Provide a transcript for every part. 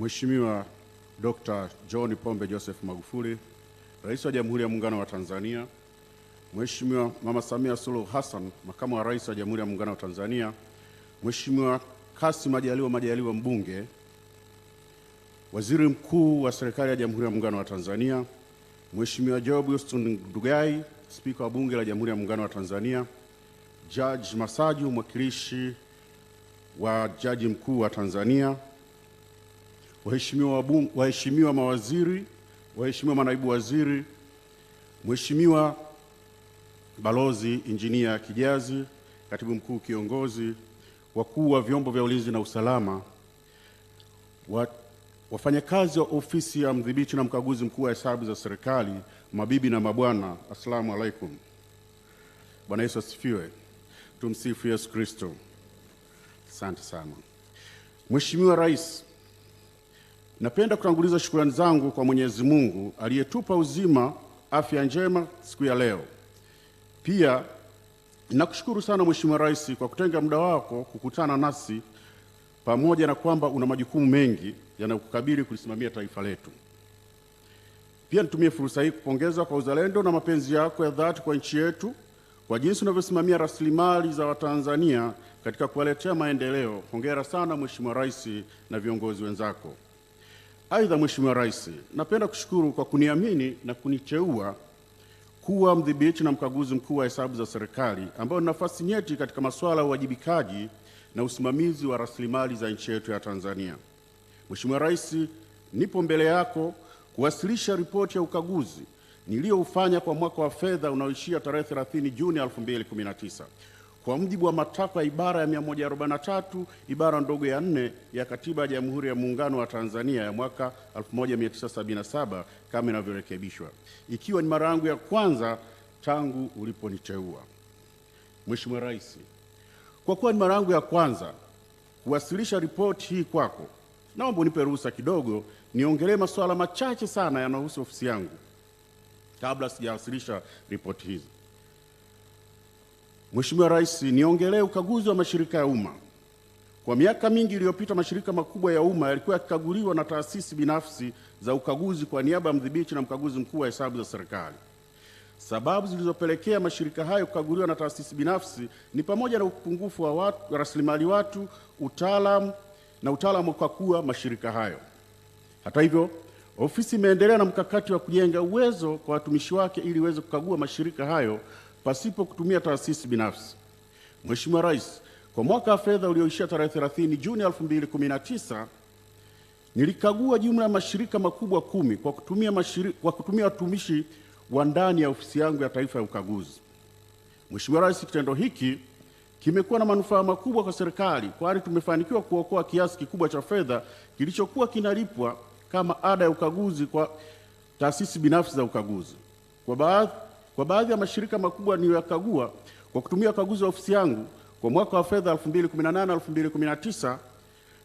Mheshimiwa Dr. John Pombe Joseph Magufuli, Rais wa Jamhuri ya Muungano wa Tanzania, Mheshimiwa Mama Samia Suluhu Hassan, Makamu wa Rais wa Jamhuri ya Muungano wa Tanzania, Mheshimiwa Kassim Majaliwa Mbunge, Waziri Mkuu wa Serikali ya Jamhuri ya Muungano wa Tanzania, Mheshimiwa Job Augustine Ndugai, Spika wa Bunge la Jamhuri ya Muungano wa Tanzania, Judge Masaju, mwakilishi wa Jaji Mkuu wa Tanzania, waheshimiwa mawaziri, waheshimiwa manaibu waziri, Mheshimiwa Balozi Injinia Kijazi, Katibu Mkuu Kiongozi, wakuu wa vyombo vya ulinzi na usalama, wafanyakazi wa ofisi ya mdhibiti na mkaguzi mkuu wa hesabu za serikali, mabibi na mabwana, assalamu alaikum. Bwana Yesu asifiwe. Tumsifu Yesu Kristo. Asante sana. Mheshimiwa Rais, napenda kutanguliza shukrani zangu kwa Mwenyezi Mungu aliyetupa uzima, afya njema siku ya leo. Pia nakushukuru sana Mheshimiwa Rais kwa kutenga muda wako kukutana nasi, pamoja na kwamba una majukumu mengi yanayokukabili kulisimamia taifa letu. Pia nitumie fursa hii kupongeza kwa uzalendo na mapenzi yako ya dhati kwa nchi yetu, kwa jinsi unavyosimamia rasilimali za Watanzania katika kuwaletea maendeleo. Hongera sana Mheshimiwa Rais na viongozi wenzako. Aidha, Mheshimiwa Rais, napenda kushukuru kwa kuniamini na kuniteua kuwa mdhibiti na mkaguzi mkuu wa hesabu za serikali, ambayo ni nafasi nyeti katika masuala ya uwajibikaji na usimamizi wa rasilimali za nchi yetu ya Tanzania. Mheshimiwa Rais, nipo mbele yako kuwasilisha ripoti ya ukaguzi niliyoufanya kwa mwaka wa fedha unaoishia tarehe 30 Juni 2019 kwa mujibu wa matakwa ya ibara ya 143 ibara ndogo ya 4 ya Katiba ya Jamhuri ya Muungano wa Tanzania ya mwaka 1977 kama inavyorekebishwa, ikiwa ni mara yangu ya kwanza tangu uliponiteua. Mheshimiwa Rais, kwa kuwa ni mara yangu ya kwanza kuwasilisha ripoti hii kwako, naomba unipe ruhusa kidogo niongelee masuala machache sana yanayohusu ofisi yangu kabla sijawasilisha ripoti hizi. Mheshimiwa Rais, niongelee ukaguzi wa mashirika ya umma. Kwa miaka mingi iliyopita, mashirika makubwa ya umma yalikuwa yakikaguliwa na taasisi binafsi za ukaguzi kwa niaba ya mdhibiti na mkaguzi mkuu wa hesabu za serikali. Sababu zilizopelekea mashirika hayo kukaguliwa na taasisi binafsi ni pamoja na upungufu wa rasilimali watu, utaalamu wa kukagua mashirika hayo. Hata hivyo, ofisi imeendelea na mkakati wa kujenga uwezo kwa watumishi wake ili iweze kukagua mashirika hayo pasipo kutumia taasisi binafsi. Mheshimiwa Rais, kwa mwaka wa fedha ulioishia tarehe 30 Juni 2019, nilikagua jumla ya mashirika makubwa 10 kwa kutumia watumishi wa ndani ya ofisi yangu ya taifa ya ukaguzi. Mheshimiwa Rais, kitendo hiki kimekuwa na manufaa makubwa kwa serikali, kwani tumefanikiwa kuokoa kiasi kikubwa cha fedha kilichokuwa kinalipwa kama ada ya ukaguzi kwa taasisi binafsi za ukaguzi. Kwa baadhi ya mashirika makubwa niliyoyakagua kwa kutumia ukaguzi wa ofisi yangu kwa mwaka wa fedha 2018-2019,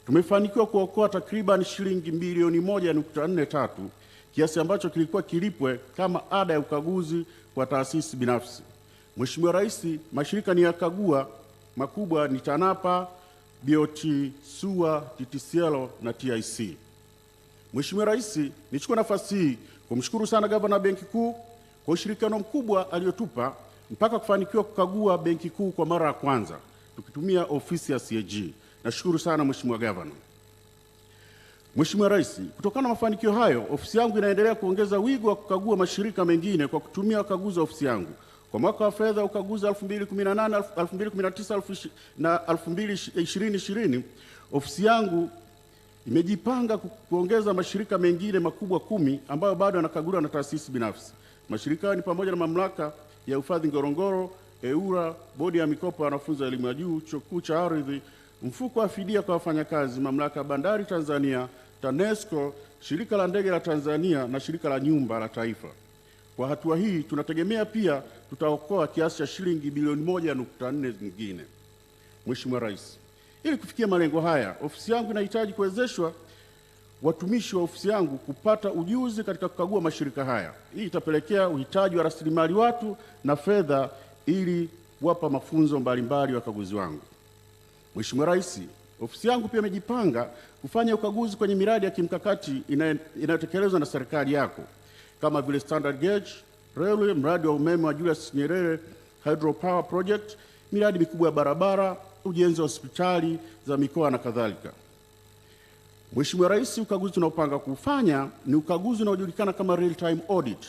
tumefanikiwa kuokoa takriban shilingi bilioni 1.43, kiasi ambacho kilikuwa kilipwe kama ada ya ukaguzi kwa taasisi binafsi. Mheshimiwa Rais, mashirika niliyokagua makubwa ni TANAPA, BOT, SUA, TTCL na TIC. Mheshimiwa Rais, nichukue nafasi hii kumshukuru sana Gavana Benki Kuu kwa ushirikiano mkubwa aliotupa mpaka kufanikiwa kukagua Benki Kuu kwa mara ya kwanza tukitumia ofisi ya CAG. Nashukuru sana Mheshimiwa Gavana. Mheshimiwa Rais, kutokana na mafanikio hayo, ofisi yangu inaendelea kuongeza wigo wa kukagua mashirika mengine kwa kutumia ukaguzi wa ofisi yangu. Kwa mwaka wa fedha ukaguzi 2018, 2019 na 2020, ofisi yangu imejipanga kuongeza mashirika mengine makubwa 10 ambayo bado yanakaguliwa na taasisi binafsi. Mashirika ni pamoja na Mamlaka ya Hifadhi Ngorongoro, EWURA, Bodi ya Mikopo ya Wanafunzi wa Elimu ya Juu, Chuo Kikuu cha Ardhi, Mfuko wa Fidia kwa Wafanyakazi, Mamlaka ya Bandari Tanzania, TANESCO, Shirika la Ndege la Tanzania na Shirika la Nyumba la Taifa. Kwa hatua hii tunategemea pia tutaokoa kiasi cha shilingi bilioni 1.4 nyingine. Mheshimiwa Rais, ili kufikia malengo haya, ofisi yangu inahitaji kuwezeshwa watumishi wa ofisi yangu kupata ujuzi katika kukagua mashirika haya. Hii itapelekea uhitaji wa rasilimali watu na fedha ili wapa mafunzo mbalimbali wakaguzi wangu. Mheshimiwa Rais, Ofisi yangu pia imejipanga kufanya ukaguzi kwenye miradi ya kimkakati inayotekelezwa na serikali yako kama vile Standard Gauge Railway, mradi wa umeme wa Julius Nyerere Hydropower Project, miradi mikubwa ya barabara, ujenzi wa hospitali za mikoa na kadhalika. Mheshimiwa Rais, ukaguzi tunaopanga kufanya ni ukaguzi unaojulikana kama real time audit.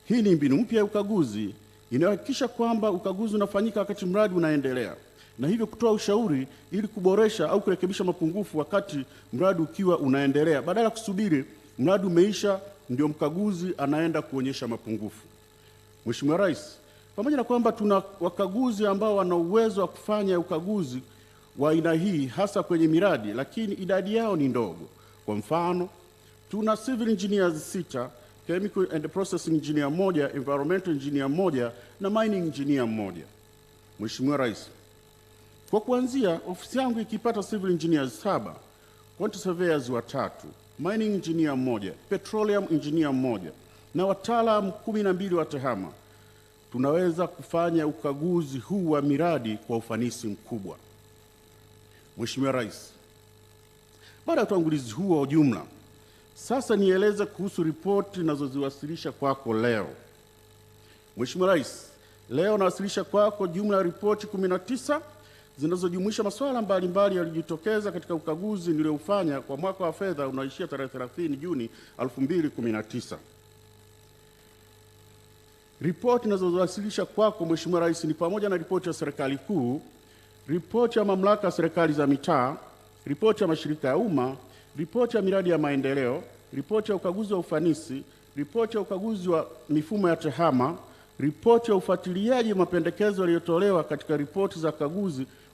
Hii ni mbinu mpya ya ukaguzi inayohakikisha kwamba ukaguzi unafanyika wakati mradi unaendelea, na hivyo kutoa ushauri ili kuboresha au kurekebisha mapungufu wakati mradi ukiwa unaendelea, badala ya kusubiri mradi umeisha ndio mkaguzi anaenda kuonyesha mapungufu. Mheshimiwa Rais, pamoja na kwamba tuna wakaguzi ambao wana uwezo wa kufanya ukaguzi wa aina hii hasa kwenye miradi, lakini idadi yao ni ndogo. Kwa mfano, tuna civil engineers 6, chemical and processing engineer 1, environmental engineer 1 na mining engineer 1. Mheshimiwa Rais, kwa kuanzia ofisi yangu ikipata civil engineers 7, quantity surveyors 3, mining engineer 1, petroleum engineer 1 na wataalamu 12 wa TEHAMA, tunaweza kufanya ukaguzi huu wa miradi kwa ufanisi mkubwa. Mheshimiwa Rais, baada ya utangulizi huu wa ujumla, sasa nieleze kuhusu ripoti ninazoziwasilisha kwako leo. Mheshimiwa Rais, leo nawasilisha kwako jumla ya ripoti 19 zinazojumuisha masuala mbalimbali yaliyojitokeza katika ukaguzi nilioufanya kwa mwaka wa fedha unaoishia tarehe 30 Juni 2019. Ripoti ninazowasilisha kwako Mheshimiwa Rais ni pamoja na ripoti ya serikali kuu, ripoti ya mamlaka ya serikali za mitaa, ripoti ya mashirika ya umma, ripoti ya miradi ya maendeleo, ripoti ya ukaguzi wa ufanisi, ripoti ya ukaguzi wa mifumo ya TEHAMA, ripoti ya ufuatiliaji wa mapendekezo yaliyotolewa katika ripoti za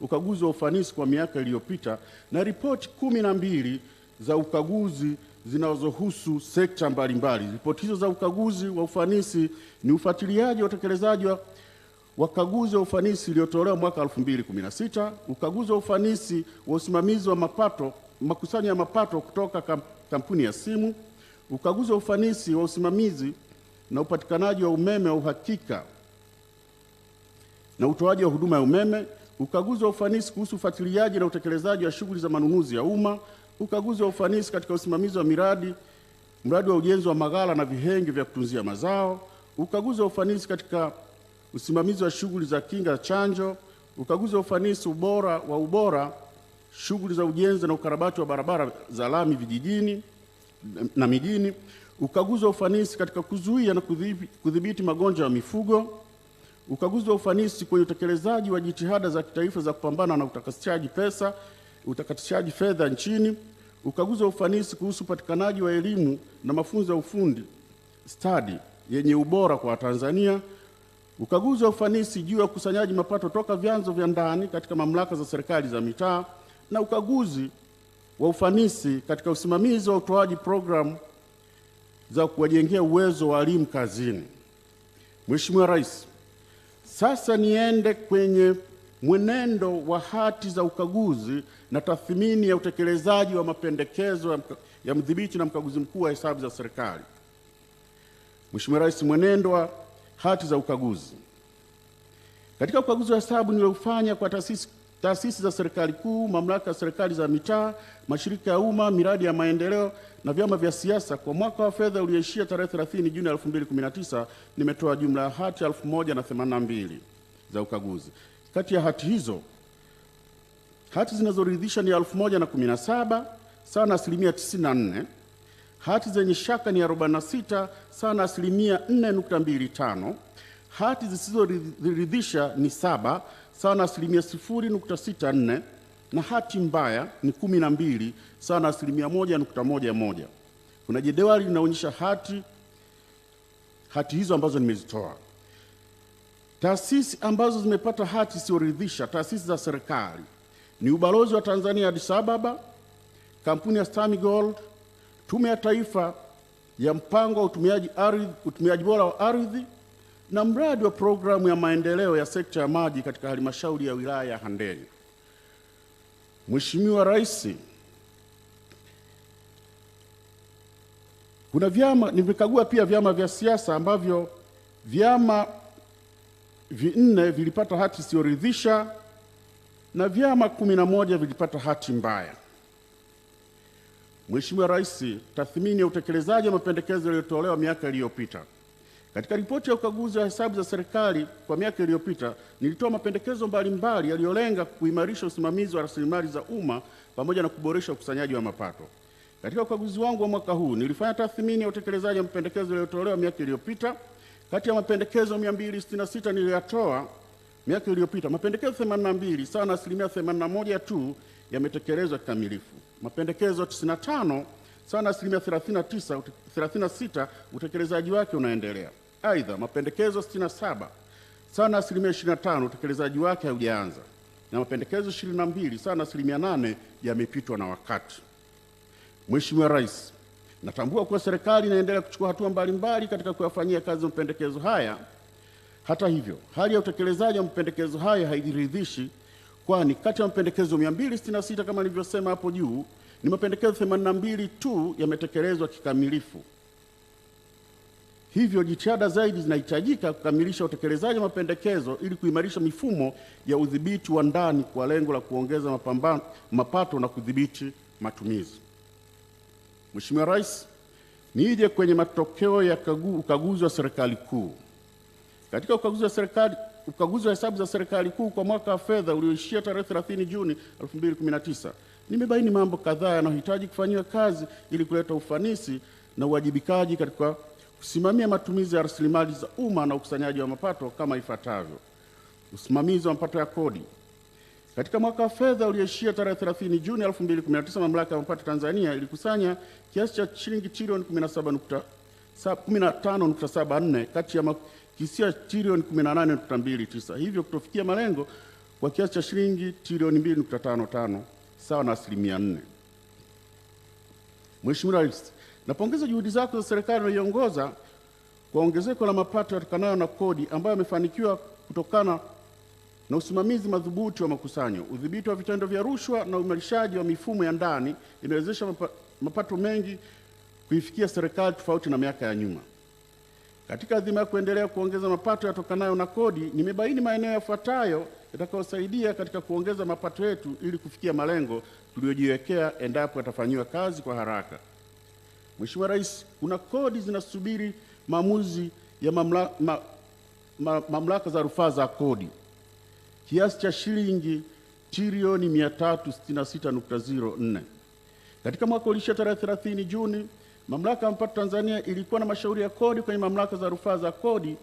ukaguzi wa ufanisi kwa miaka iliyopita, na ripoti 12 za ukaguzi zinazohusu sekta mbalimbali. Ripoti hizo za ukaguzi wa ufanisi ni ufuatiliaji wa utekelezaji wa wakaguzi wa ufanisi iliyotolewa mwaka 2016, ukaguzi wa ufanisi wa usimamizi wa makusanyo ya mapato kutoka kampuni ya simu, ukaguzi wa ufanisi wa usimamizi na upatikanaji wa umeme wa uhakika na utoaji wa huduma ya umeme, ukaguzi wa ufanisi kuhusu ufuatiliaji na utekelezaji wa shughuli za manunuzi ya umma, ukaguzi wa ufanisi katika usimamizi wa mradi wa ujenzi wa maghala na vihenge vya kutunzia mazao, ukaguzi wa ufanisi katika usimamizi wa shughuli za kinga chanjo, ukaguzi wa ufanisi ubora shughuli za ujenzi na ukarabati wa barabara za lami vijijini na mijini, ukaguzi wa ufanisi katika kuzuia na kudhibiti magonjwa ya mifugo, ukaguzi wa ufanisi kwenye utekelezaji wa jitihada za kitaifa za kupambana na utakatishaji fedha nchini, ukaguzi wa ufanisi kuhusu upatikanaji wa elimu na mafunzo ya ufundi stadi yenye ubora kwa Tanzania, ukaguzi wa ufanisi juu ya ukusanyaji mapato toka vyanzo vya ndani katika mamlaka za serikali za mitaa, na ukaguzi wa ufanisi katika usimamizi wa utoaji programu za kuwajengea uwezo wa walimu kazini. Mheshimiwa Rais, sasa niende kwenye mwenendo wa hati za ukaguzi na tathmini ya utekelezaji wa mapendekezo ya mdhibiti na mkaguzi mkuu wa hesabu za serikali. Mheshimiwa Rais, mwenendo wa hati za ukaguzi. Katika ukaguzi wa hesabu niliofanya kwa taasisi za serikali kuu, mamlaka ya serikali za mitaa, mashirika ya umma, miradi ya maendeleo na vyama vya siasa kwa mwaka wa fedha ulioishia tarehe 30 Juni 2019, nimetoa jumla ya hati 1082 za ukaguzi. Kati ya hati hizo, hati zinazoridhisha ni 1017 sawa na 94%, hati zenye shaka ni 46 sawa na 4.25%, hati zisizoridhisha ni 7 sawa na 0.64%, na hati mbaya ni 12 sawa na 1.11%. Kuna jedwali linaonyesha hati hizo ambazo nimezitoa. Taasisi ambazo zimepata hati isiyoridhisha, taasisi za serikali ni Ubalozi wa Tanzania Addis Ababa, kampuni ya Stami Gold, Tume ya Taifa ya Mpango wa Utumiaji Bora wa Ardhi na mradi wa programu ya maendeleo ya sekta ya maji katika halmashauri ya wilaya ya Handeni. Mheshimiwa Rais, nimekagua pia vyama vya siasa ambavyo vyama 4 vilipata hati isiyoridhisha na vyama 11 vilipata hati mbaya. Mheshimiwa Rais, tathmini ya utekelezaji wa mapendekezo yaliyotolewa miaka iliyopita. Katika ripoti ya ukaguzi wa hesabu za serikali kwa miaka iliyopita, nilitoa mapendekezo mbalimbali yaliyolenga kuimarisha usimamizi wa rasilimali za umma pamoja na kuboresha ukusanyaji wa mapato. Katika ukaguzi wangu wa mwaka huu, nilifanya tathmini ya utekelezaji wa mapendekezo yaliyotolewa miaka iliyopita. Kati ya mapendekezo 266 niliyotoa miaka iliyopita, mapendekezo 82 sawa na 81% tu yametekelezwa kikamilifu. Mapendekezo 95 sawa na 36% utekelezaji wake unaendelea. Aidha, mapendekezo 67 sawa na 25% utekelezaji wake haujaanza, na mapendekezo 22 sawa na 8% yamepitwa na wakati. Mheshimiwa Rais, natambua kuwa serikali inaendelea kuchukua hatua mbalimbali katika kuyafanyia kazi mapendekezo haya. Hata hivyo, hali ya utekelezaji wa mapendekezo haya hairidhishi, kwani kati ya mapendekezo 266 kama nilivyosema hapo juu, ni mapendekezo 82 tu yametekelezwa kikamilifu. Hivyo jitihada zaidi zinahitajika kukamilisha utekelezaji wa mapendekezo ili kuimarisha mifumo ya udhibiti wa ndani kwa lengo la kuongeza mapato na kudhibiti matumizi. Mheshimiwa Rais, nije kwenye matokeo ya ukaguzi wa serikali kuu. Katika ukaguzi wa hesabu za serikali kuu kwa mwaka wa fedha ulioishia tarehe 30 Juni 2019, nimebaini mambo kadhaa yanayohitaji kufanyiwa kazi ili kuleta ufanisi na uwajibikaji katika kusimamia matumizi ya rasilimali za umma na ukusanyaji wa mapato kama ifuatavyo. Usimamizi wa mapato ya kodi. Katika mwaka wa fedha ulioishia tarehe 30 Juni 2019, Mamlaka ya Mapato Tanzania ilikusanya kiasi cha shilingi trilioni 15.74 kati ya kisia trilioni 18.29, hivyo kutofikia malengo kwa kiasi cha shilingi trilioni 2.55 sawa na 4%. Mheshimiwa Rais, napongeza juhudi zako za serikali unayoongoza kwa ongezeko la mapato yatokanayo na kodi ambayo yamefanikiwa kutokana na usimamizi madhubuti wa makusanyo, udhibiti wa vitendo vya rushwa na uimarishaji wa mifumo ya ndani inawezesha mapato mengi kuifikia serikali tofauti na miaka ya nyuma. Katika adhima ya kuendelea kuongeza mapato yatokanayo na kodi, nimebaini maeneo yafuatayo yatakayosaidia katika kuongeza mapato yetu ili kufikia malengo tuliyojiwekea endapo yatafanyiwa kazi kwa haraka. Mheshimiwa Rais, kuna kodi zinasubiri maamuzi ya mamlaka za rufaa za kodi kiasi cha shilingi trilioni 366.04. Katika mwaka ulioishia tarehe 30 Juni, Mamlaka ya Mapato Tanzania ilikuwa na mashauri ya kodi kwenye mamlaka za rufaa za kodi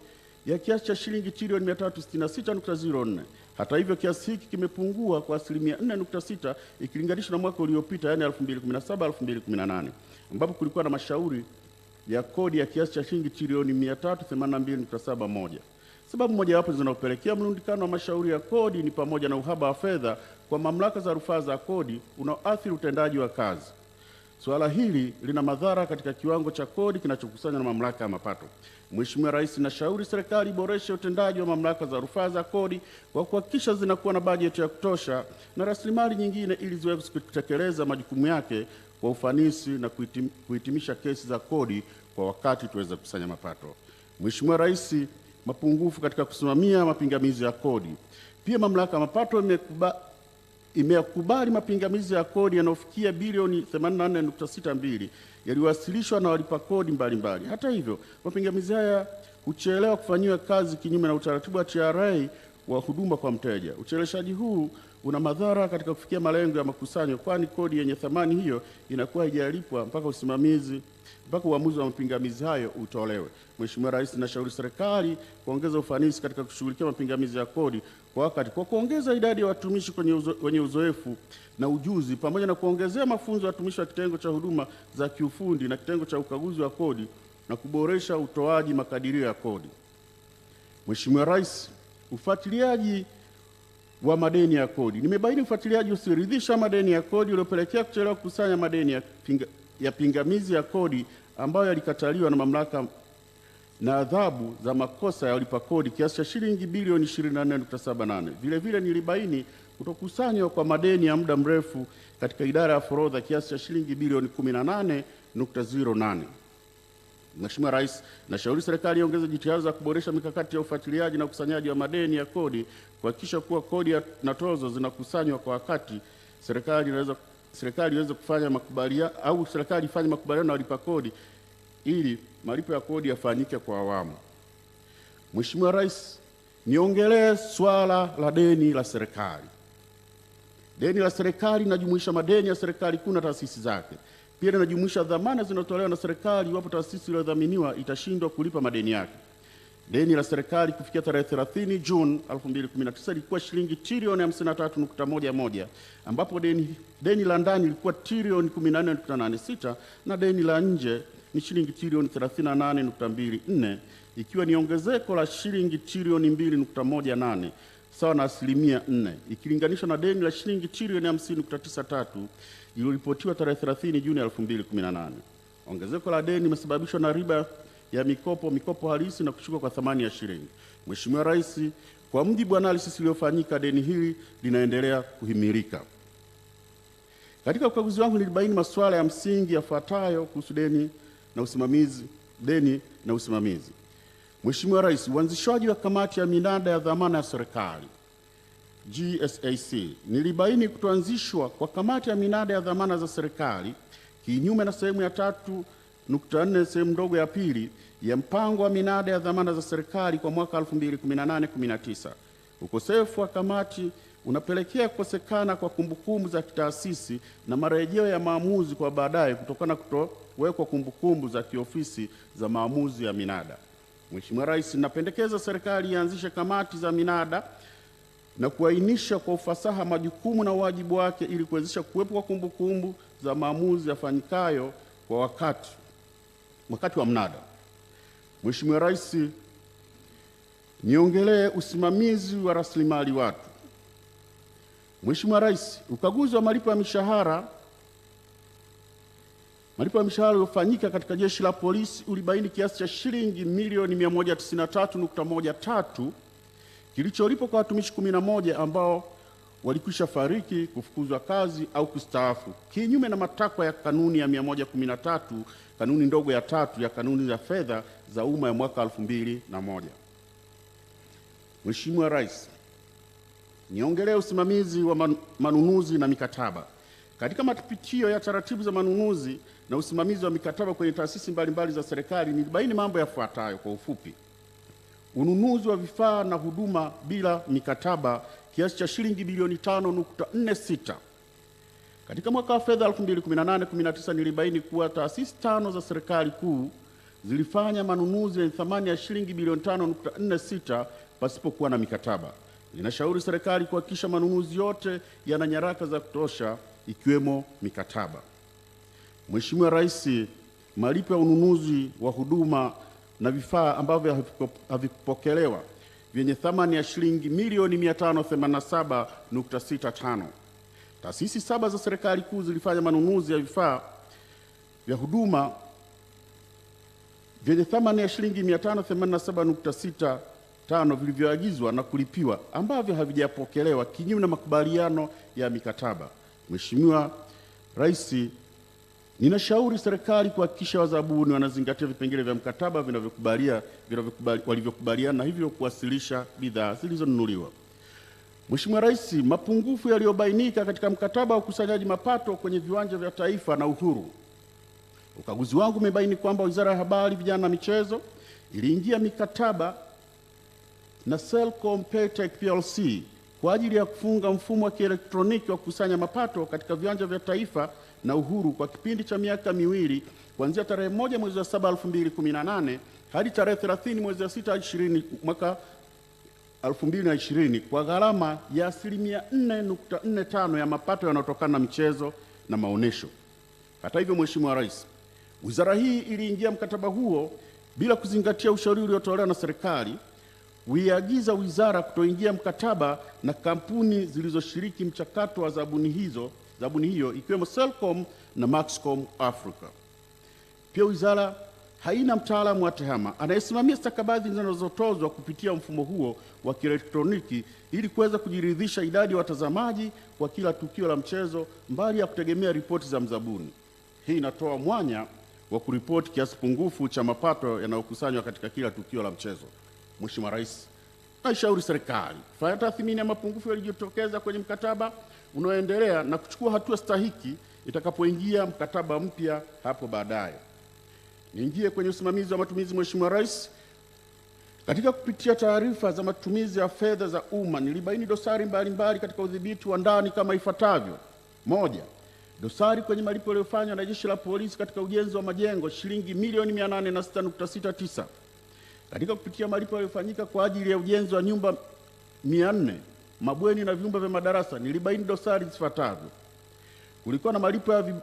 ya kiasi cha shilingi trilioni 366.04. Hata hivyo, kiasi hiki kimepungua kwa 4.6% ikilinganishwa na mwaka uliopita, yani 2017-2018, ambapo kulikuwa na mashauri ya kodi ya kiasi cha shilingi trilioni 382.71. Sababu mojawapo zinazopelekea mlundikano wa mashauri ya kodi ni pamoja na uhaba wa fedha kwa mamlaka za rufaa za kodi unaoathiri utendaji wa kazi. Suala hili lina madhara katika kiwango cha kodi kinachokusanywa na mamlaka ya mapato. Mheshimiwa Rais, nashauri serikali iboreshe utendaji wa mamlaka za rufaa za kodi kwa kuhakikisha zinakuwa na bajeti ya kutosha na rasilimali nyingine ili ziweze kutekeleza majukumu yake kwa ufanisi na kuhitimisha kesi za kodi kwa wakati tuweze kukusanya mapato. Mheshimiwa Rais, mapungufu katika kusimamia mapingamizi ya kodi. Pia mamlaka ya mapato imekubali mapingamizi ya kodi yanayofikia bilioni 84.62 yaliyowasilishwa na walipa kodi mbalimbali. Hata hivyo, mapingamizi haya huchelewa kufanyiwa kazi kinyume na utaratibu wa TRA wa huduma kwa mteja. Ucheleweshaji huu una madhara katika kufikia malengo ya makusanyo, kwani kodi yenye thamani hiyo inakuwa haijalipwa mpaka uamuzi wa mapingamizi hayo utolewe. Mheshimiwa Rais, nashauri serikali kuongeza ufanisi katika kushughulikia mapingamizi ya kodi kwa wakati kwa kuongeza idadi ya watumishi wenye uzoefu na ujuzi pamoja na kuongezea mafunzo ya watumishi wa kitengo cha huduma za kiufundi na kitengo cha ukaguzi wa kodi na kuboresha utoaji makadirio ya kodi. Mheshimiwa Rais, ufuatiliaji wa madeni ya kodi. Nimebaini ufuatiliaji usioridhisha madeni ya kodi uliopelekea kuchelewa kukusanya madeni ya pingamizi ya kodi ambayo yalikataliwa na mamlaka na adhabu za makosa ya walipa kodi kiasi cha shilingi bilioni 24.78. Vile vile nilibaini kutokusanywa kwa madeni ya muda mrefu katika idara ya forodha kiasi cha shilingi bilioni 18.08. Mheshimiwa Rais, nashauri serikali iongeze jitihada za kuboresha mikakati ya ufuatiliaji na ukusanyaji wa madeni ya kodi, kuhakikisha kuwa kodi na tozo zinakusanywa kwa wakati. Serikali iweze kufanya makubaliano au serikali ifanye makubaliano na walipa kodi ili malipo ya kodi yafanyike kwa awamu. Mheshimiwa Rais, niongelee swala la deni la serikali. Deni la serikali linajumuisha madeni ya serikali kuu na taasisi zake. Pia linajumuisha dhamana zinazotolewa na serikali iwapo taasisi iliyodhaminiwa itashindwa kulipa madeni yake. Deni la serikali kufikia tarehe 30 Juni 2019 lilikuwa shilingi trilioni 53.11, ambapo deni la ndani lilikuwa trilioni 14.86 na deni la nje ni shilingi trilioni 38.24, ikiwa ni ongezeko la shilingi trilioni 2.18 sawa na 4%, ikilinganishwa na deni la shilingi trilioni 50.93 iliyoripotiwa tarehe 30 Juni 2018. Ongezeko la deni limesababishwa na riba ya mikopo halisi na kushuka kwa thamani ya shilingi. Mheshimiwa Rais, kwa mujibu wa analysis iliyofanyika, deni hili linaendelea kuhimilika. Katika ukaguzi wangu nilibaini masuala ya msingi yafuatayo kuhusu deni na usimamizi. Mheshimiwa Rais, uanzishwaji wa kamati ya minada ya dhamana ya serikali GSAC. Nilibaini kutoanzishwa kwa kamati ya minada ya dhamana za serikali kinyume na sehemu ya 3.4 sehemu ndogo ya pili ya mpango wa minada ya dhamana za serikali kwa mwaka 2018-19. Ukosefu wa kamati unapelekea kukosekana kwa kumbukumbu za kitaasisi na marejeo ya maamuzi kwa baadaye kutokana kutowekwa kumbukumbu za kiofisi za maamuzi ya minada. Mheshimiwa Rais, ninapendekeza serikali ianzishe kamati za minada na kuainisha kwa ufasaha majukumu na wajibu wake ili kuwezesha kuwepo kwa kumbukumbu za maamuzi yafanyikayo kwa wakati wa mnada. Mheshimiwa Rais, niongelee usimamizi wa rasilimali watu. Mheshimiwa Rais, ukaguzi wa malipo ya mishahara uliofanyika katika Jeshi la Polisi ulibaini kiasi cha shilingi milioni 193.13 kilicholipwa kwa watumishi 11 ambao walikwisha fariki, kufukuzwa kazi au kustaafu, kinyume na matakwa ya kanuni ya 113 kanuni ndogo ya 3 ya kanuni za fedha za umma ya mwaka 2001. Mheshimiwa Rais, niongelee usimamizi wa manunuzi na mikataba. Katika mapitio ya taratibu za manunuzi na usimamizi wa mikataba kwenye taasisi mbalimbali za serikali, nilibaini mambo yafuatayo kwa ufupi. Ununuzi wa vifaa na huduma bila mikataba kiasi cha shilingi bilioni 5.46. Katika mwaka wa fedha 2018-19 nilibaini kuwa taasisi 5 za serikali kuu zilifanya manunuzi yenye thamani ya shilingi bilioni 5.46 pasipokuwa na mikataba. Ninashauri serikali kuhakikisha manunuzi yote yana nyaraka za kutosha ikiwemo mikataba. Mheshimiwa Rais, malipo ya ununuzi wa huduma na vifaa ambavyo havikupokelewa vyenye thamani ya shilingi milioni 587.65. Taasisi 7 za serikali kuu zilifanya manunuzi ya vifaa vya huduma vyenye thamani ya shilingi 587.65 vilivyoagizwa na kulipiwa ambavyo havijapokelewa kinyume na makubaliano ya mikataba. Mheshimiwa Rais, ninashauri serikali kuhakikisha wazabuni wanazingatia vipengele vya mkataba walivyokubaliana na hivyo kuwasilisha bidhaa zilizonunuliwa. Mheshimiwa Rais, mapungufu yaliyobainika katika mkataba wa ukusanyaji mapato kwenye viwanja vya Taifa na Uhuru. Ukaguzi wangu umebaini kwamba Wizara ya Habari, Vijana na Michezo iliingia mikataba na Selcom Paytech PLC kwa ajili ya kufunga mfumo wa kielektroniki wa kukusanya mapato katika viwanja vya Taifa na Uhuru kwa kipindi cha miaka miwili kuanzia tarehe 1 mwezi wa 7 2018 hadi tarehe 30 mwezi wa 6 mwaka 2020 kwa gharama ya 4.45% ya mapato yanayotokana na michezo na maonesho. Hata hivyo, Mheshimiwa Rais, wizara hii iliingia mkataba huo bila kuzingatia ushauri uliotolewa na serikali. Huiagiza wizara kutoingia mkataba na kampuni zilizoshiriki mchakato wa zabuni hiyo ikiwemo Selcom na Maxcom Africa. Pia wizara haina mtaalamu wa TEHAMA anayesimamia stakabadhi zinazotozwa kupitia mfumo huo wa kielektroniki ili kuweza kujiridhisha idadi ya watazamaji kwa kila tukio la mchezo mbali ya kutegemea ripoti za mzabuni. Hii inatoa mwanya wa kuripoti kiasi pungufu cha mapato yanayokusanywa katika kila tukio la mchezo. Mheshimiwa Rais, naishauri serikali kufanya tathmini ya mapungufu yaliyojitokeza kwenye mkataba unaoendelea na kuchukua hatua stahiki itakapoingia mkataba mpya hapo baadaye. Niingie kwenye usimamizi wa matumizi. Mheshimiwa Rais, katika kupitia taarifa za matumizi ya fedha za umma nilibaini dosari mbalimbali katika udhibiti wa ndani kama ifuatavyo. Moja, dosari kwenye malipo yaliyofanywa na Jeshi la Polisi katika ujenzi wa majengo shilingi milioni 806.69. Katika kupitia malipo yaliyofanyika kwa ajili ya ujenzi wa nyumba 400, mabweni na vyumba vya madarasa nilibaini dosari zifuatavyo. Kulikuwa na malipo ya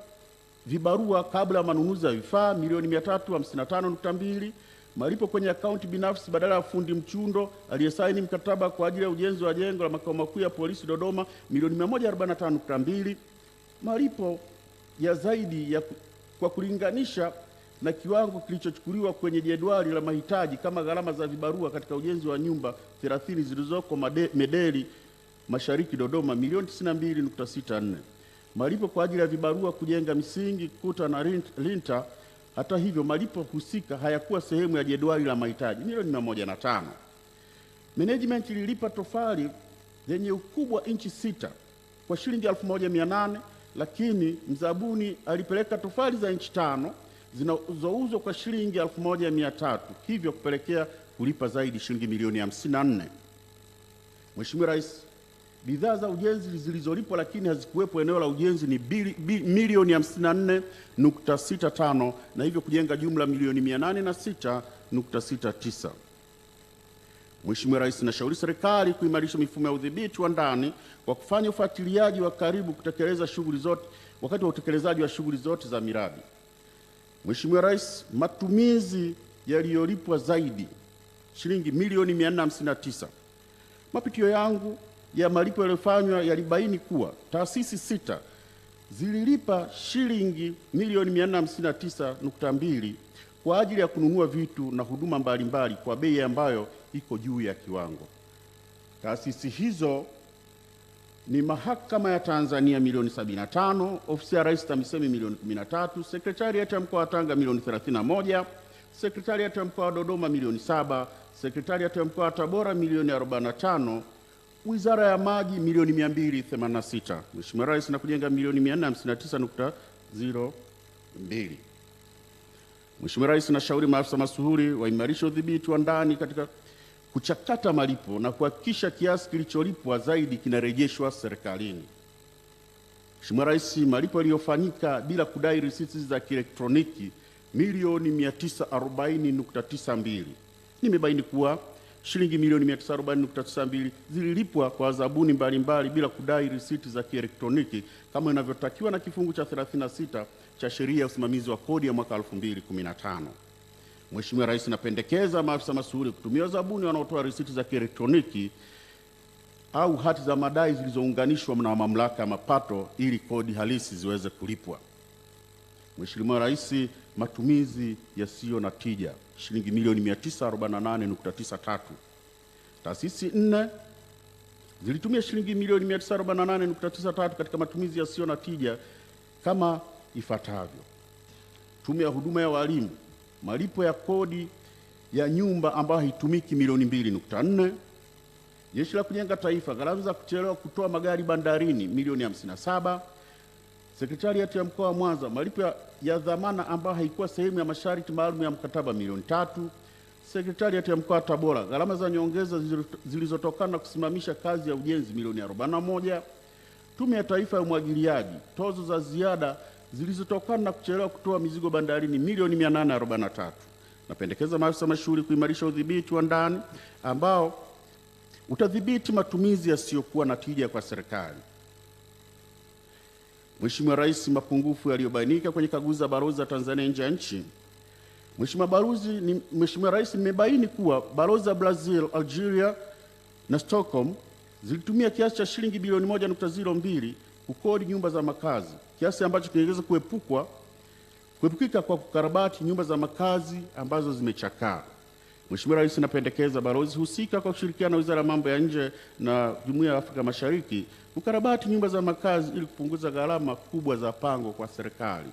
vibarua kabla ya manunuzi ya vifaa milioni 355.2, malipo kwenye akaunti binafsi badala ya fundi mchundo aliyesaini mkataba kwa ajili ya ujenzi wa jengo la makao makuu ya polisi Dodoma milioni 145.2, malipo ya zaidi ya kwa kulinganisha na kiwango kilichochukuliwa kwenye jedwali la mahitaji kama gharama za vibarua katika ujenzi wa nyumba 30 zilizoko Medeli Mashariki Dodoma milioni 92.64, malipo kwa ajili ya vibarua kujenga misingi, kuta na linta. Hata hivyo, malipo husika hayakuwa sehemu ya jedwali la mahitaji milioni 105. Management ililipa tofali zenye ukubwa inchi 6 kwa shilingi 1800, lakini mzabuni alipeleka tofali za inchi 5 zinazouzwa kwa shilingi 1300, hivyo kupelekea kulipa zaidi shilingi milioni 54. Mheshimiwa Rais, bidhaa za ujenzi zilizolipwa lakini hazikuwepo eneo la ujenzi ni milioni 54.65 na hivyo kujenga jumla milioni 806.69. Mheshimiwa Rais, nashauri serikali kuimarisha mifumo ya udhibiti wa ndani kwa kufanya ufuatiliaji wa karibu kutekeleza shughuli zote wakati wa utekelezaji wa shughuli zote za miradi. Mheshimiwa Rais, matumizi yaliyolipwa zaidi shilingi milioni 459. Mapitio yangu ya malipo yaliyofanywa yalibaini kuwa taasisi 6 zililipa shilingi milioni 459.2 kwa ajili ya kununua vitu na huduma mbalimbali kwa bei ambayo iko juu ya kiwango. Taasisi hizo ni Mahakama ya Tanzania milioni 75, Ofisi ya Rais TAMISEMI milioni 13, Sekretarieti ya Mkoa wa Tanga milioni 31, Sekretarieti ya Mkoa wa Dodoma milioni 7, Sekretarieti ya Mkoa wa Tabora milioni 45, Wizara ya Maji milioni 286. Mheshimiwa Rais, na kujenga milioni 459.02. Mheshimiwa Rais, nashauri maafisa masuhuri waimarishe udhibiti wa ndani katika kuchakata malipo na kuhakikisha kiasi kilicholipwa zaidi kinarejeshwa serikalini. Mheshimiwa Rais, malipo yaliyofanyika bila kudai risiti za kielektroniki milioni 940.92. Nimebaini kuwa shilingi milioni 940.92 zililipwa kwa zabuni mbalimbali bila kudai risiti za kielektroniki kama inavyotakiwa na kifungu cha 36 cha Sheria ya Usimamizi wa Kodi ya mwaka 2015. Mheshimiwa Rais, napendekeza maafisa masuhuri kutumia zabuni wanaotoa risiti za kielektroniki au hati za madai zilizounganishwa na mamlaka ya mapato ili kodi halisi ziweze kulipwa. Mheshimiwa Rais, matumizi yasiyo na tija shilingi milioni 948.93. Taasisi 4 zilitumia shilingi milioni 948.93 katika matumizi yasiyo na tija kama ifuatavyo: Tume ya Huduma ya Walimu, malipo ya kodi ya nyumba ambayo haitumiki milioni 2.4. Jeshi la Kujenga Taifa, gharama za kuchelewa kutoa magari bandarini milioni 57. Sekretarieti ya Mkoa wa Mwanza, malipo ya dhamana ambayo haikuwa sehemu ya masharti maalum ya mkataba milioni 3. Sekretarieti ya Mkoa wa Tabora, gharama za nyongeza zilizotokana na kusimamisha kazi ya ujenzi milioni 41. Tume ya Taifa ya Umwagiliaji, tozo za ziada zilizotokana na kuchelewa kutoa mizigo bandarini milioni 843. Napendekeza maafisa mashuhuri kuimarisha udhibiti wa ndani ambao utadhibiti matumizi yasiyokuwa na tija kwa serikali. Mheshimiwa Rais, mapungufu yaliyobainika kwenye kaguzi za balozi za Tanzania nje ya nchi. Mheshimiwa Rais, nimebaini kuwa balozi za Brazil, Algeria na Stockholm zilitumia kiasi cha shilingi bilioni 1.02 kukodi nyumba za makazi, kiasi ambacho kinaweza kuepukika kwa kukarabati nyumba za makazi ambazo zimechakaa. Mheshimiwa Rais, napendekeza balozi husika kwa kushirikiana na Wizara ya Mambo ya Nje na Jumuiya ya Afrika Mashariki kukarabati nyumba za makazi ili kupunguza gharama kubwa za pango kwa serikali.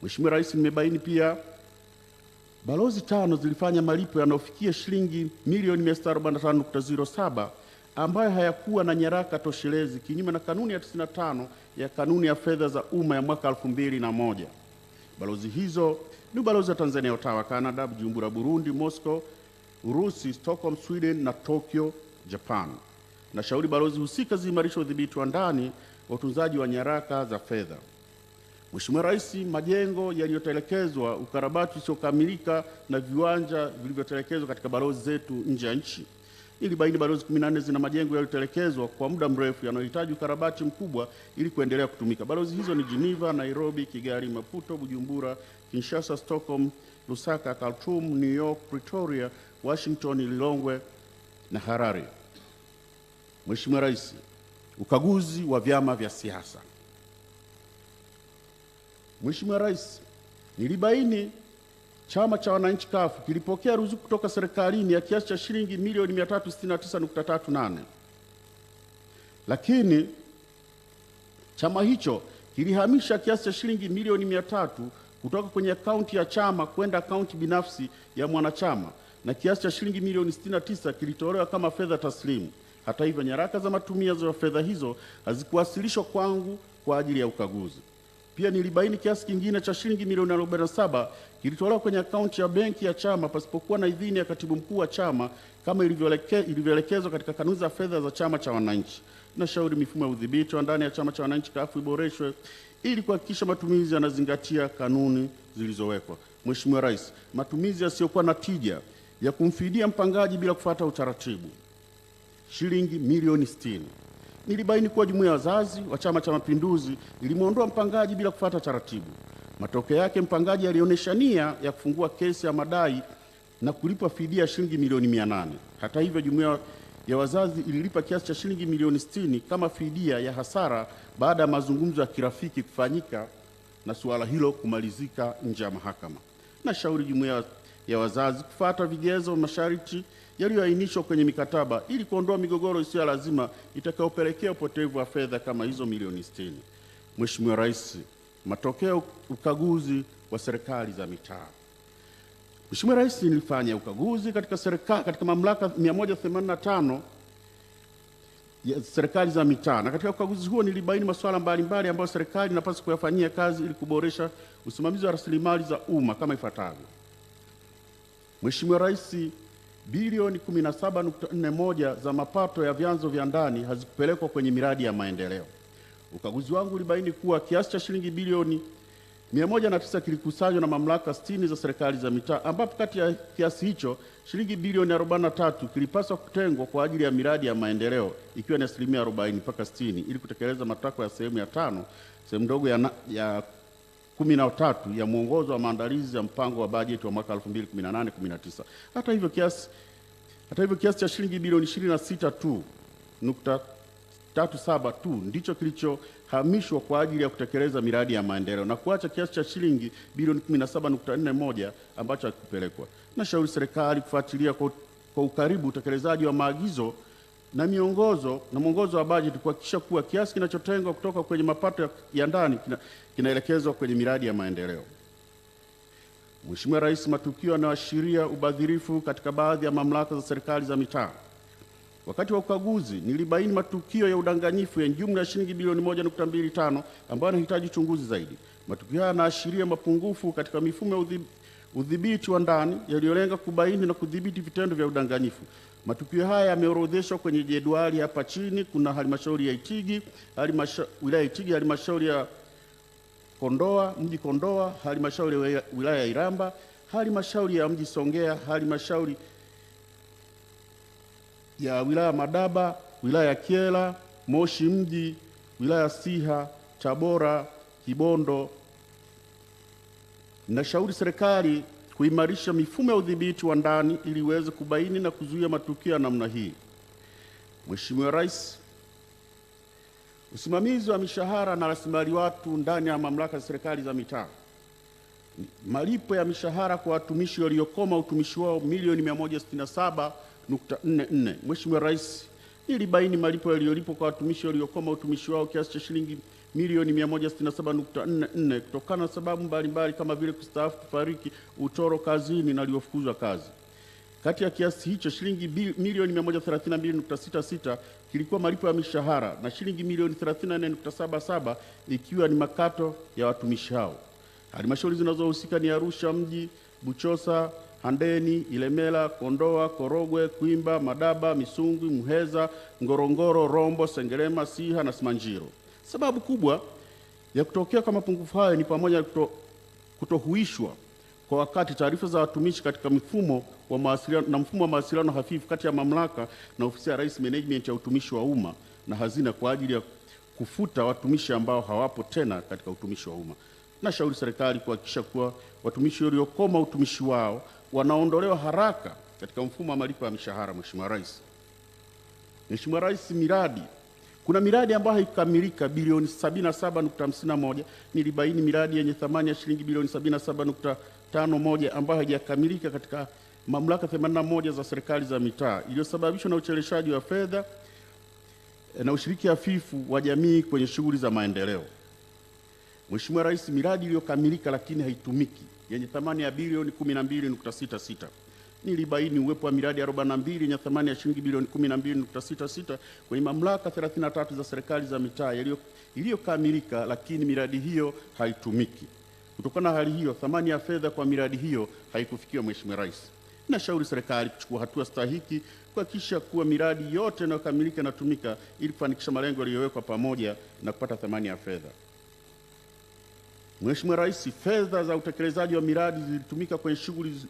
Mheshimiwa Rais, nimebaini pia balozi 5 zilifanya malipo yanayofikia shilingi milioni 645.07 ambayo hayakuwa na nyaraka toshelezi kinyume na kanuni ya 95 ya kanuni ya fedha za umma ya mwaka 2001. Balozi hizo ni balozi wa Tanzania Ottawa, Canada, Bujumbura, Burundi, Moscow, Urusi, Stockholm, Sweden na Tokyo, Japan. Nashauri balozi husika ziimarisha udhibiti wa ndani wa utunzaji wa nyaraka za fedha. Mheshimiwa Rais, majengo yaliyotelekezwa, ukarabati usiokamilika na viwanja vilivyotelekezwa katika balozi zetu nje ya nchi. Nilibaini balozi 14 zina majengo yaliyotelekezwa kwa muda mrefu yanayohitaji ukarabati mkubwa ili kuendelea kutumika. Balozi hizo ni Geneva, Nairobi, Kigali, Maputo, Bujumbura, Kinshasa, Stockholm, Lusaka, Khartoum, New York, Pretoria, Washington, Lilongwe na Harare. Mheshimiwa Rais, ukaguzi wa vyama vya siasa. Mheshimiwa Rais, nilibaini Chama cha Wananchi CUF kilipokea ruzuku kutoka serikalini ya kiasi cha shilingi milioni 369.38, lakini chama hicho kilihamisha kiasi cha shilingi milioni 300 kutoka kwenye akaunti ya chama kwenda akaunti binafsi ya mwanachama na kiasi cha shilingi milioni 69 kilitolewa kama fedha taslimu. Hata hivyo, nyaraka za matumizi ya fedha hizo hazikuwasilishwa kwangu kwa ajili ya ukaguzi. Pia nilibaini kiasi kingine cha shilingi milioni 47 kilitolewa kwenye akaunti ya benki ya chama pasipokuwa na idhini ya katibu mkuu wa chama kama ilivyoelekezwa katika kanuni za fedha za Chama cha Wananchi. Nashauri mifumo ya udhibiti wa ndani ya Chama cha Wananchi CUF iboreshwe ili kuhakikisha matumizi yanazingatia kanuni zilizowekwa. Mheshimiwa Rais, matumizi yasiyokuwa na tija ya kumfidia mpangaji bila kufuata utaratibu, shilingi milioni 60. Nilibaini kuwa jumuiya ya wazazi wa Chama cha Mapinduzi ilimwondoa mpangaji bila kufuata taratibu. Matokeo yake, mpangaji alionyesha nia ya kufungua kesi ya madai na kulipwa fidia shilingi milioni 800. Hata hivyo, jumuiya ya wazazi ililipa kiasi cha shilingi milioni 60 kama fidia ya hasara baada ya mazungumzo ya kirafiki kufanyika na suala hilo kumalizika nje ya mahakama. Nashauri jumuiya ya wazazi kufuata vigezo masharti yaliyoainishwa kwenye mikataba ili kuondoa migogoro isiyo lazima itakayopelekea upotevu wa fedha kama hizo milioni 60. Mheshimiwa Rais, matokeo ukaguzi wa serikali za mitaa. Mheshimiwa Rais, nilifanya ukaguzi katika mamlaka 185 ya serikali za mitaa, na katika ukaguzi huo nilibaini masuala mbalimbali ambayo serikali inapaswa kuyafanyia kazi ili kuboresha usimamizi wa rasilimali za umma kama ifuatavyo. Mheshimiwa Rais, bilioni 17.41 za mapato ya vyanzo vya ndani hazikupelekwa kwenye miradi ya maendeleo. Ukaguzi wangu ulibaini kuwa kiasi cha shilingi bilioni 109 kilikusanywa na mamlaka 60 za serikali za mitaa, ambapo kati ya kiasi hicho shilingi bilioni 43 kilipaswa kutengwa kwa ajili ya miradi ya maendeleo ikiwa ni 40% mpaka 60 ili kutekeleza matakwa ya sehemu ya 5 sehemu ndogo ya 13 ya mwongozo wa maandalizi ya mpango wa bajeti wa mwaka 2018-19. Hata hivyo kiasi cha shilingi bilioni 26.37 tu ndicho kilichohamishwa kwa ajili ya kutekeleza miradi ya maendeleo na kuacha kiasi cha shilingi bilioni 17.41 ambacho hakikupelekwa. Nashauri serikali kufuatilia kwa ukaribu utekelezaji wa maagizo na mwongozo wa bajeti kuhakikisha kuwa kiasi kinachotengwa kutoka kwenye mapato ya ndani kinaelekezwa kwenye miradi ya maendeleo. Mheshimiwa Rais, matukio yanayoashiria ubadhirifu katika baadhi ya mamlaka za serikali za mitaa. Wakati wa ukaguzi nilibaini matukio ya udanganyifu ya jumla ya shilingi bilioni 1.25 ambayo yanahitaji uchunguzi zaidi. Matukio haya yanaashiria mapungufu katika mifumo ya udhibiti wa ndani yaliyolenga kubaini na kudhibiti vitendo vya udanganyifu. Matukio haya yameorodheshwa kwenye jedwali hapa chini. Kuna halmashauri ya Itigi, wilaya ya Itigi, halmashauri ya Kondoa, mji Kondoa, halmashauri ya wilaya ya Iramba, halmashauri ya mji Songea, halmashauri ya wilaya Madaba, wilaya ya Kyela, Moshi mji, wilaya ya Siha, Tabora, Kibondo. Nashauri serikali kuimarisha mifumo ya udhibiti wa ndani ili iweze kubaini na kuzuia matukio ya namna hii. Mheshimiwa Rais, usimamizi wa mishahara na rasilimali watu ndani ya mamlaka za serikali za mitaa. Malipo ya mishahara kwa watumishi waliokoma utumishi wao milioni 167.44. Mheshimiwa Rais, nilibaini malipo yaliyolipwa kwa watumishi waliokoma utumishi wao kiasi cha shilingi milioni 167.44 kutokana na sababu mbalimbali kama vile kustaafu, kufariki, utoro kazini na aliyofukuzwa kazi. Kati ya kiasi hicho shilingi milioni 132.66 kilikuwa malipo ya mishahara na shilingi milioni 34.77 ikiwa ni makato ya watumishi hao. Halmashauri zinazohusika ni Arusha mji, Buchosa, Handeni, Ilemela, Kondoa, Korogwe, Kwimba, Madaba, Misungwi, Muheza, Ngorongoro, Rombo, Sengerema, Siha na Simanjiro. Sababu kubwa ya kutokea kwa mapungufu hayo ni pamoja na kutohuishwa kwa wakati taarifa za watumishi katika mfumo wa mawasiliano hafifu kati ya mamlaka na ofisi ya Rais Management ya utumishi wa umma na hazina kwa ajili ya kufuta watumishi ambao hawapo tena katika utumishi wa umma. Nashauri serikali kuhakikisha kuwa watumishi waliokoma utumishi wao wanaondolewa haraka katika mfumo wa malipo ya mishahara. Mheshimiwa Rais, kuna miradi ambayo haikamilika bilioni 77.51. Nilibaini miradi yenye thamani ya shilingi bilioni 77.51 ambayo haijakamilika katika mamlaka 81 za serikali za mitaa iliyosababishwa na ucheleweshaji wa fedha na ushiriki hafifu wa jamii kwenye shughuli za maendeleo. Mheshimiwa Rais, miradi iliyokamilika lakini haitumiki yenye thamani ya bilioni 12.66. Nilibaini uwepo wa miradi 42 yenye thamani ya shilingi bilioni 12.66 kwenye mamlaka 33 za serikali za mitaa iliyokamilika lakini miradi hiyo haitumiki. Kutokana na hali hiyo, thamani ya fedha kwa miradi hiyo haikufikiwa. Mheshimiwa Rais, nashauri serikali kuchukua hatua stahiki kuhakikisha kuwa miradi yote inayokamilika inatumika ili kufanikisha malengo yaliyowekwa pamoja na kupata thamani ya fedha. Mheshimiwa Rais, fedha za utekelezaji wa miradi zilitumika kwenye shughuli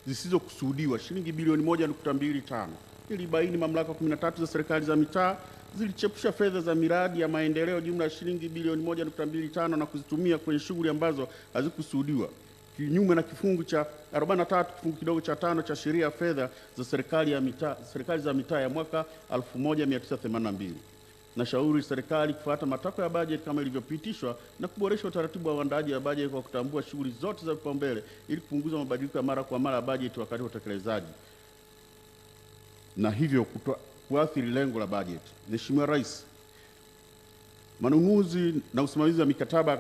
zisizokusudiwa shilingi bilioni 1.25. Nilibaini mamlaka 13 za serikali za mitaa zilichepusha fedha za miradi ya maendeleo jumla ya shilingi bilioni 1.25 na kuzitumia kwenye shughuli ambazo hazikusudiwa, kinyume na kifungu cha 43 kifungu kidogo cha 5 cha sheria ya fedha za serikali za mitaa ya mwaka 1982. Nashauri serikali kufuata matakwa ya bajeti kama ilivyopitishwa na kuboresha utaratibu wa uandaaji wa bajeti kwa kutambua shughuli zote za vipaumbele ili kupunguza mabadiliko ya mara kwa mara ya bajeti wakati wa utekelezaji na hivyo kuathiri lengo la bajeti. Mheshimiwa Rais, manunuzi na usimamizi wa mikataba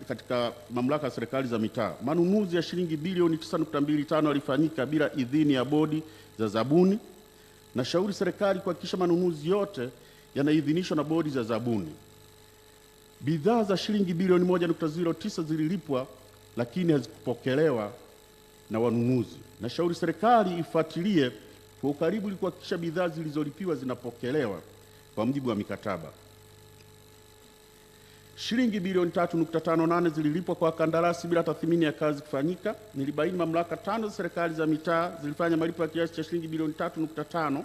katika mamlaka ya serikali za mitaa. Manunuzi ya shilingi bilioni 9.25 yalifanyika bila idhini ya bodi za zabuni. Nashauri serikali kuhakikisha manunuzi yote yanaidhinishwa na bodi za zabuni. Bidhaa za shilingi bilioni 1.09 zililipwa lakini hazikupokelewa na wanunuzi. Nashauri serikali ifuatilie kwa ukaribu ili kuhakikisha bidhaa zilizolipiwa zinapokelewa kwa mujibu wa mikataba. Shilingi bilioni 3.58 zililipwa kwa kandarasi bila tathmini ya kazi kufanyika. Nilibaini mamlaka 5 za serikali za mitaa zilifanya malipo ya kiasi cha shilingi bilioni 3.5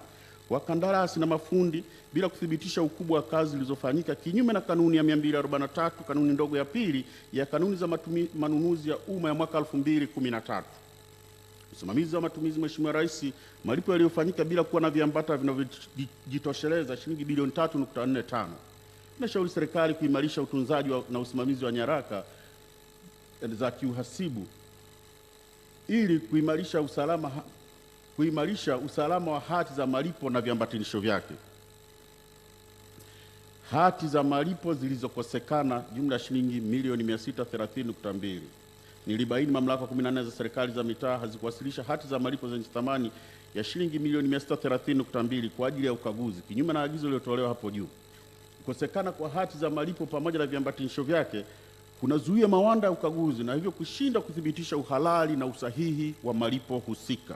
kwa kandarasi na mafundi bila kuthibitisha ukubwa wa kazi zilizofanyika, kinyume na kanuni ya 243 kanuni ndogo ya pili ya kanuni za manunuzi ya umma ya mwaka 2013. Usimamizi wa matumizi. Mheshimiwa Rais, malipo yaliyofanyika bila kuwa na viambata vinavyojitosheleza shilingi bilioni 3.45. Nashauri serikali kuimarisha utunzaji na usimamizi wa nyaraka za kiuhasibu ili kuimarisha usalama wa hati za malipo na viambatanisho vyake. Hati za malipo zilizokosekana jumla ya shilingi milioni 630.2. Nilibaini mamlaka 14 za serikali za mitaa hazikuwasilisha hati za malipo zenye thamani ya shilingi milioni 630.2 kwa ajili ya ukaguzi, kinyume na agizo lililotolewa hapo juu. Kukosekana kwa hati za malipo pamoja na viambatanisho vyake kunazuia mawanda ya ukaguzi na hivyo kushinda kuthibitisha uhalali na usahihi wa malipo husika.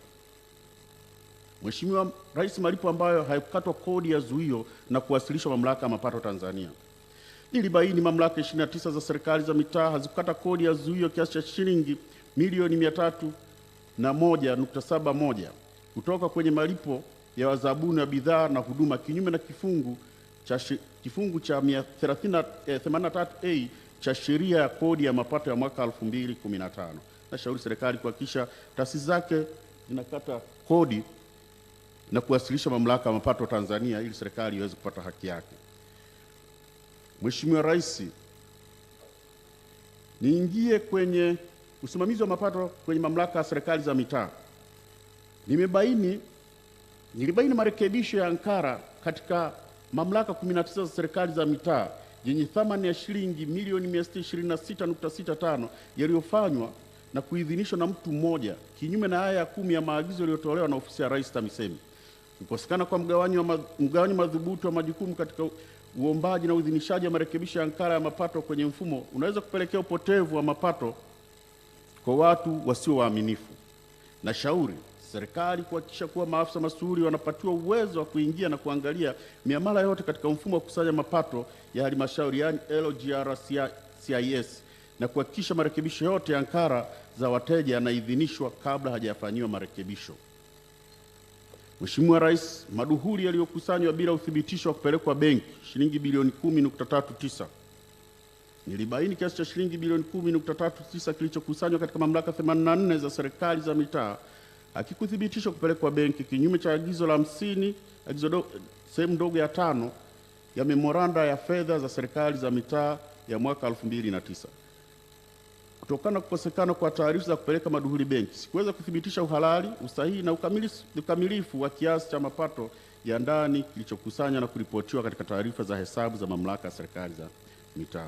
Mheshimiwa Rais, malipo ambayo hayakukatwa kodi ya zuio na kuwasilishwa mamlaka ya mapato Tanzania. Nilibaini mamlaka 29 za serikali za mitaa hazikukata kodi ya zuio kiasi cha shilingi milioni 301.71 kutoka kwenye malipo ya wazabuni wa bidhaa na huduma, kinyume na kifungu cha 183A cha sheria ya kodi ya mapato ya mwaka 2015. Nashauri serikali kuhakikisha taasisi zake zinakata kodi na kuwasilisha mamlaka ya mapato Tanzania ili serikali iweze kupata haki yake. Mheshimiwa Rais, niingie kwenye usimamizi wa mapato kwenye mamlaka ya serikali za mitaa. Nilibaini marekebisho ya ankara katika mamlaka 19 za serikali za mitaa yenye thamani ya shilingi milioni 626.65 yaliyofanywa na kuidhinishwa na mtu mmoja kinyume na aya ya 10 ya maagizo yaliyotolewa na ofisi ya Rais TAMISEMI. Kukosekana kwa mgawanyo madhubuti wa majukumu katika uombaji na uidhinishaji wa marekebisho ya ankara ya mapato kwenye mfumo unaweza kupelekea upotevu wa mapato kwa watu wasio waaminifu. Na shauri serikali kuhakikisha kuwa maafisa masuhuri wanapatiwa uwezo wa kuingia na kuangalia miamala yote katika mfumo wa kukusanya mapato ya halmashauri, yani LGRCIS, na kuhakikisha marekebisho yote ya ankara za wateja yanaidhinishwa kabla hajafanyiwa marekebisho. Mheshimiwa Rais, maduhuli yaliyokusanywa bila uthibitisho wa kupelekwa benki shilingi bilioni 10.39. Nilibaini kiasi cha shilingi bilioni 10.39 kilichokusanywa katika mamlaka 84 za serikali za mitaa hakikuthibitishwa kupelekwa benki kinyume cha agizo la 50 sehemu ndogo ya 5 ya memoranda ya fedha za serikali za mitaa ya mwaka 2009. Kutokana na kukosekana kwa taarifa za kupeleka maduhuli benki, sikuweza kuthibitisha uhalali, usahihi na ukamilifu wa kiasi cha mapato ya ndani kilichokusanywa na kuripotiwa katika taarifa za hesabu za mamlaka ya serikali za mitaa.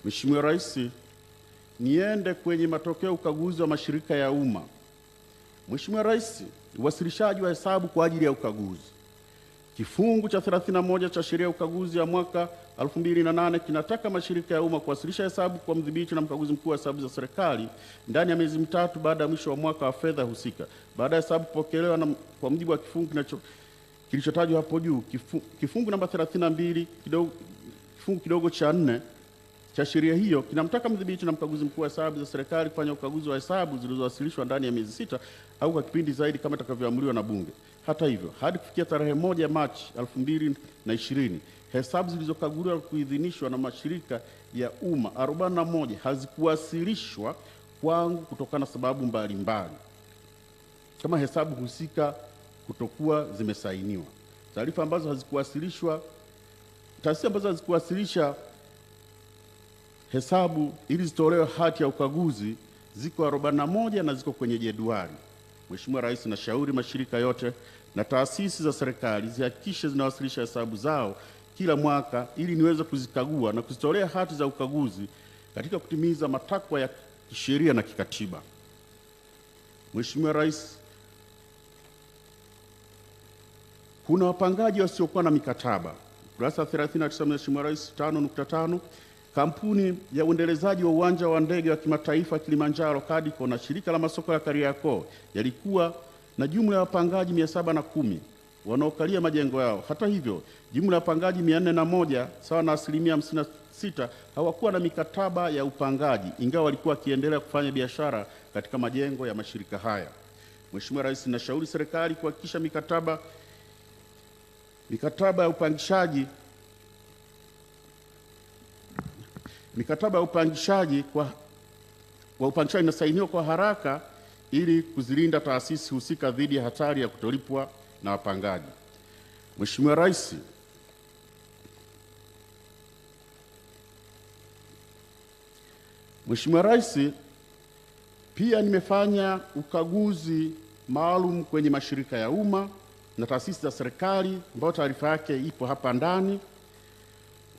Mheshimiwa Rais, niende kwenye matokeo ya ukaguzi wa mashirika ya umma. Mheshimiwa Rais, uwasilishaji wa hesabu kwa ajili ya ukaguzi. Kifungu cha 31 cha sheria ya ukaguzi ya mwaka 2008 kinataka mashirika ya umma kuwasilisha hesabu kwa mdhibiti na mkaguzi mkuu wa hesabu za serikali ndani ya miezi mitatu baada ya mwisho wa mwaka wa fedha husika. Baada ya hesabu kupokelewa na kwa mujibu wa kifungu kilichotajwa hapo juu, kifungu namba 32 kifungu kidogo cha 4 cha sheria hiyo kinamtaka mdhibiti na mkaguzi mkuu wa hesabu za serikali kufanya ukaguzi wa hesabu zilizowasilishwa ndani ya miezi 6 au kwa kipindi zaidi kama itakavyoamriwa na Bunge. Hata hivyo, hadi kufikia tarehe 1 Machi 2020, hesabu zilizokaguliwa na kuidhinishwa na mashirika ya umma 41 hazikuwasilishwa kwangu kutokana na sababu mbalimbali, kama hesabu husika kutokuwa zimesainiwa. Taarifa ambazo hazikuwasilishwa, taasisi ambazo hazikuwasilisha hesabu ili zitolewe hati ya ukaguzi ziko 41 na ziko kwenye jedwali. Mheshimiwa Rais, nashauri mashirika yote na taasisi za serikali zihakikishe zinawasilisha hesabu zao kila mwaka ili niweze kuzikagua na kuzitolea hati za ukaguzi katika kutimiza matakwa ya kisheria na kikatiba. Mheshimiwa Rais, kuna wapangaji wasiokuwa na mikataba. Kurasa 39, Mheshimiwa Rais, 5.5. Kampuni ya uendelezaji wa uwanja wa ndege wa kimataifa Kilimanjaro KADICO na shirika la masoko ya Kariakoo yalikuwa na jumla ya wapangaji 710 wanaokalia majengo yao. Hata hivyo, jumla ya wapangaji 401 sawa na 56% hawakuwa na mikataba ya upangaji, ingawa walikuwa wakiendelea kufanya biashara katika majengo ya mashirika haya. Mheshimiwa Rais, nashauri serikali kuhakikisha mikataba ya upangishaji inasainiwa kwa haraka ili kuzilinda taasisi husika dhidi ya hatari ya kutolipwa na wapangaji. Mheshimiwa Rais, pia nimefanya ukaguzi maalum kwenye mashirika ya umma na taasisi za serikali ambayo taarifa yake ipo hapa ndani,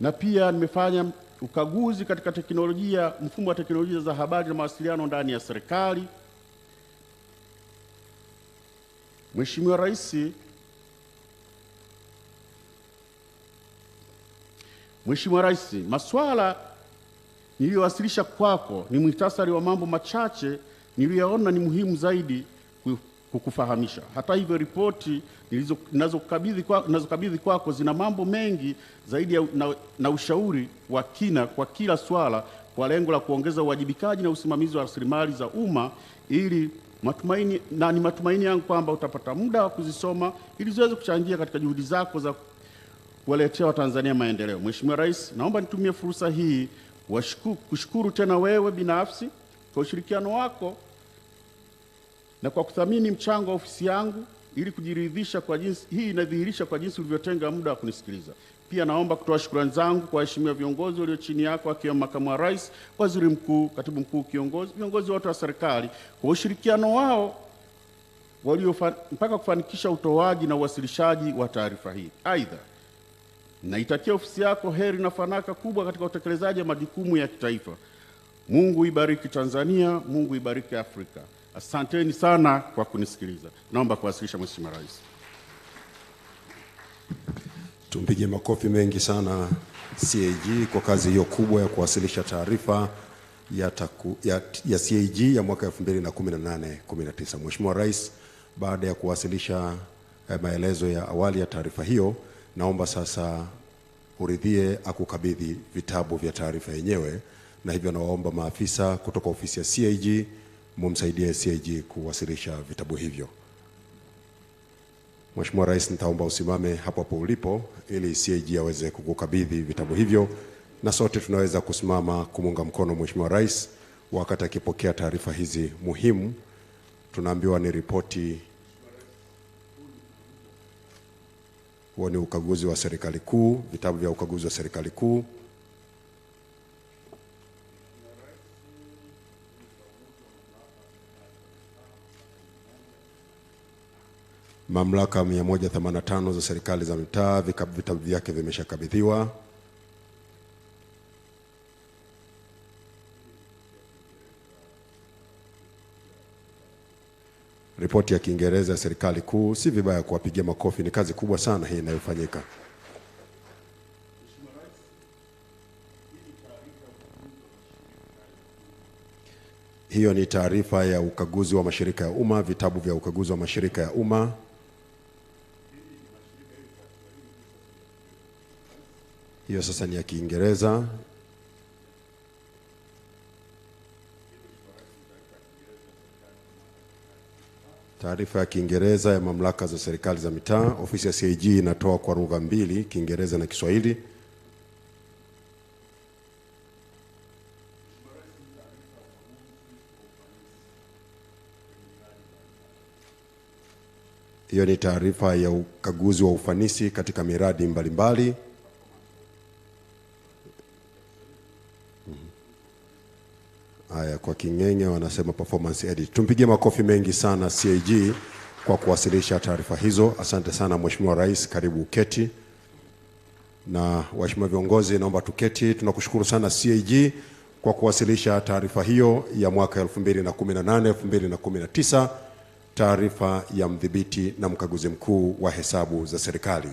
na pia nimefanya ukaguzi katika mfumo wa teknolojia za habari na mawasiliano ndani ya serikali. Mheshimiwa Rais, masuala niliyowasilisha kwako ni muhtasari wa mambo machache niliyoona ni muhimu zaidi kukufahamisha. Hata hivyo, ripoti ninazokabidhi kwako zina mambo mengi zaidi na ushauri wa kina kwa kila swala kwa lengo la kuongeza uwajibikaji na usimamizi wa rasilimali za umma ni matumaini yangu kwamba utapata muda wa kuzisoma ili ziweze kuchangia katika juhudi zako za kuwaletea Watanzania maendeleo. Mheshimiwa Rais, naomba nitumie fursa hii kushukuru tena wewe binafsi kwa ushirikiano wako na kwa kuthamini mchango wa ofisi yangu ili kujiridhisha kwa jinsi hii inadhihirisha kwa jinsi ulivyotenga muda wa kunisikiliza. Pia naomba kutoa shukrani zangu kwa waheshimiwa viongozi walio chini yako akiwemo Makamu wa Rais, Waziri Mkuu, Katibu Mkuu viongozi wote wa serikali kwa ushirikiano wao mpaka kufanikisha utoaji na uwasilishaji wa taarifa hii. Aidha, Naitakia ofisi yako heri na fanaka kubwa katika utekelezaji wa majukumu ya kitaifa. Mungu ibariki Tanzania, Mungu ibariki Afrika. Asanteni sana kwa kunisikiliza. Naomba kuwasilisha Mheshimiwa Rais. Tumpige makofi mengi sana CAG kwa kazi hiyo kubwa ya kuwasilisha taarifa ya CAG ya mwaka 2018-19. Mheshimiwa Rais, baada ya kuwasilisha maelezo ya awali ya taarifa hiyo, naomba sasa uridhie akukabidhi vitabu vya taarifa yenyewe, na hivyo nawaomba maafisa kutoka ofisi ya CAG mumsaidie CAG kuwasilisha vitabu hivyo. Mheshimiwa Rais, nitaomba usimame hapo ulipo ili CAG aweze kukukabidhi vitabu hivyo, na sote tunaweza kusimama kumunga mkono Mheshimiwa Rais wakati akipokea taarifa hizi muhimu. Tunaambiwa ni ripoti, huo ni ukaguzi wa serikali kuu, vitabu vya ukaguzi wa serikali kuu. Mamlaka 185 za serikali za mitaa, vitabu vyake vimeshakabidhiwa. Ripoti ya Kiingereza ya serikali kuu, si vibaya kuwapigia makofi, ni kazi kubwa sana hii inayofanyika. Hiyo ni taarifa ya ukaguzi wa mashirika ya umma, vitabu vya ukaguzi wa mashirika ya umma. Hiyo sasa ni ya Kiingereza. Taarifa ya Kiingereza ya mamlaka za serikali za mitaa, ofisi ya CAG inatoa kwa lugha mbili, Kiingereza na Kiswahili. Hiyo ni taarifa ya ukaguzi wa ufanisi katika miradi mbalimbali. Haya, kwa King'eng'e wanasema performance edit. Tumpigie makofi mengi sana CAG kwa kuwasilisha taarifa hizo. Asante sana Mheshimiwa Rais, karibu uketi. Na waheshimiwa viongozi, naomba tuketi. Tunakushukuru sana CAG kwa kuwasilisha taarifa hiyo ya mwaka 2018-2019, taarifa ya mdhibiti na mkaguzi mkuu wa hesabu za serikali.